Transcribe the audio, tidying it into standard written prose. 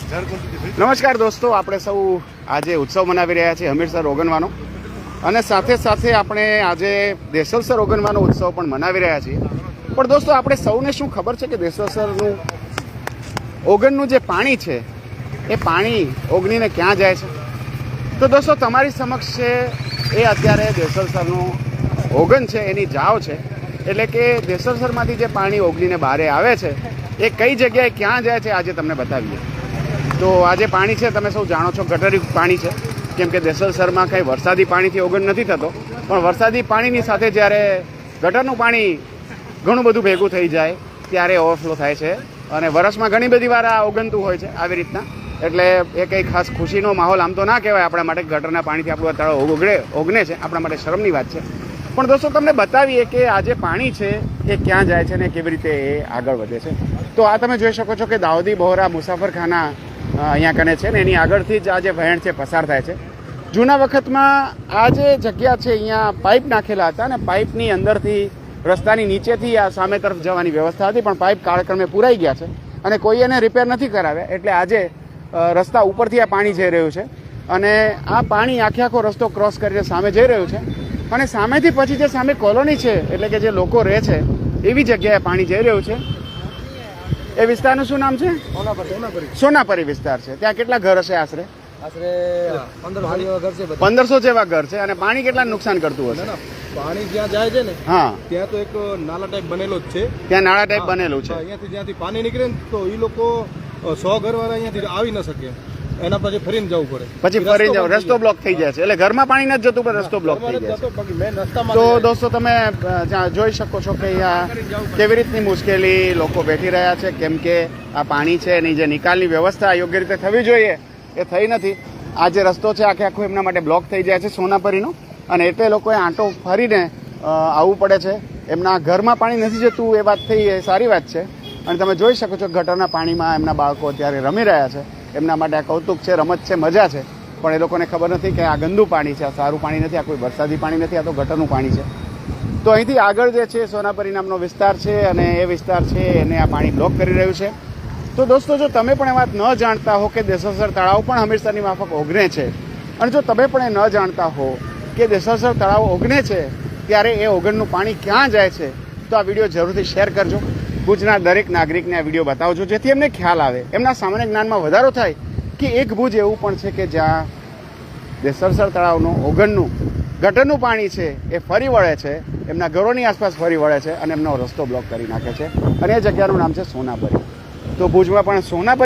નમસ્કાર દોસ્તો, આપણે સૌ આજે ઉત્સવ મનાવી રહ્યા છીએ હમીરસર ઓગણવાનો, અને સાથે સાથે આપણે આજે દેશલસર ઓગણવાનો ઉત્સવ પણ મનાવી રહ્યા છીએ. પણ દોસ્તો, આપણે સૌને શું ખબર છે કે દેશલસરનું ઓગણનું જે પાણી છે એ પાણી ઓગણીને ક્યાં જાય છે? તો દોસ્તો, તમારી સમક્ષ છે એ અત્યારે દેશલસરનું ઓગણ છે એની જાવ છે. એટલે કે દેશલસરમાંથી જે પાણી ઓગળીને બહાર આવે છે એ કઈ જગ્યાએ ક્યાં જાય છે આજે તમને બતાવીએ. તો આજે પાણી છે, તમે સૌ જાણો છો, ગટરી પાણી છે. કેમ કે દેશલસરમાં કંઈ વરસાદી પાણીથી ઓગણ નથી થતો, પણ વરસાદી પાણીની સાથે જ્યારે ગટરનું પાણી ઘણું બધું ભેગું થઈ જાય ત્યારે ઓવરફ્લો થાય છે, અને વરસમાં ઘણી બધી વાર આ ઓગણતું હોય છે આવી રીતના. એટલે એ કંઈ ખાસ ખુશીનો માહોલ આમ તો ના કહેવાય આપણા માટે. ગટરના પાણીથી આપણું તળાવ ઓગણે છે, આપણા માટે શરમની વાત છે. પણ દોસ્તો, તમને બતાવીએ કે આ જે પાણી છે એ ક્યાં જાય છે અને કેવી રીતે એ આગળ વધે છે. તો આ તમે જોઈ શકો છો કે દાઉદી બોહરા મુસાફરખાના અહીંયા કને છે ને, એની આગળથી જ આ જે વહેણ છે પસાર થાય છે. જૂના વખતમાં આ જે જગ્યા છે અહીંયા પાઇપ નાખેલા હતા, અને પાઇપની અંદરથી રસ્તાની નીચેથી આ સામે તરફ જવાની વ્યવસ્થા હતી, પણ પાઇપ કાળક્રમે પૂરાઈ ગયા છે અને કોઈ એને રિપેર નથી કરાવ્યા. એટલે આજે રસ્તા ઉપરથી આ પાણી જઈ રહ્યું છે, અને આ પાણી આખો રસ્તો ક્રોસ કરીને સામે જઈ રહ્યું છે, અને સામેથી પછી જે સામે કોલોની છે, એટલે કે જે લોકો રહે છે એવી જગ્યાએ પાણી જઈ રહ્યું છે. એ વિસ્તારનું શું નામ છે? સોનાપરી વિસ્તાર છે. ત્યાં કેટલા ઘર હશે? આશરે 1500 જેવા ઘર છે. અને પાણી કેટલા નુકસાન કરતું હશે? પાણી જ્યાં જાય છે ને, હા, ત્યાં તો એક નાળા ટાઈપ બનેલો જ છે. ત્યાં નાળા ટાઈપ બનેલું છે. અહીંયાથી જ્યાંથી પાણી નીકળે ને તો એ લોકો 100 ઘર વાળા અહીંયાથી આવી ન શકે, એના પછી ફરીને જવું પડે. પછી ફરી જવું, રસ્તો બ્લોક થઈ જાય છે. એટલે ઘરમાં પાણી નથી જતું, પણ રસ્તો બ્લોક થઈ જાય છે. તો દોસ્તો, તમે જોઈ શકો છો કે અહીંયા કેવી રીતની મુશ્કેલી લોકો બેઠી રહ્યા છે. કેમ કે આ પાણી છે એની જે નિકાલની વ્યવસ્થા યોગ્ય રીતે થવી જોઈએ એ થઈ નથી. આ જે રસ્તો છે આખો એમના માટે બ્લોક થઈ જાય છે સોનાપરીનો, અને એટલે લોકોએ આંટો ફરીને આવવું પડે છે. એમના ઘરમાં પાણી નથી જતું એ વાત થઈ, એ સારી વાત છે. અને તમે જોઈ શકો છો ગટરના પાણીમાં એમના બાળકો અત્યારે રમી રહ્યા છે. એમના માટે આ કૌતુક છે, રમત છે, મજા છે. પણ એ લોકોને ખબર નથી કે આ ગંદુ પાણી છે, આ સારું પાણી નથી, આ કોઈ વરસાદી પાણી નથી, આ તો ગટરનું પાણી છે. તો અહીંથી આગળ જે છે સોનાપરી નામનો વિસ્તાર છે, અને એ વિસ્તાર છે એને આ પાણી બ્લોક કરી રહ્યું છે. તો દોસ્તો, જો તમે પણ એ વાત ન જાણતા હો કે દેશલસર તળાવ પણ હમીરસરની માફક ઓગણે છે, અને જો તમે પણ એ ન જાણતા હો કે દેશલસર તળાવ ઓગણે છે ત્યારે એ ઓગણનું પાણી ક્યાં જાય છે, તો આ વિડીયો જરૂરથી શેર કરજો. ભુજના દરેક નાગરિકને આ વિડીયો બતાવજો, જેથી એમને ખ્યાલ આવે, એમના સામાન્ય જ્ઞાનમાં વધારો થાય કે એક ભુજ એવું પણ છે કે જ્યાં દેશલસર તળાવનું ઓગણનું ગટરનું પાણી છે એ ફરી વળે છે, એમના ઘરોની આસપાસ ફરી વળે છે, અને એમનો રસ્તો બ્લોક કરી નાખે છે. અને એ જગ્યાનું નામ છે સોનાપરી. તો ભુજમાં પણ સોનાપરી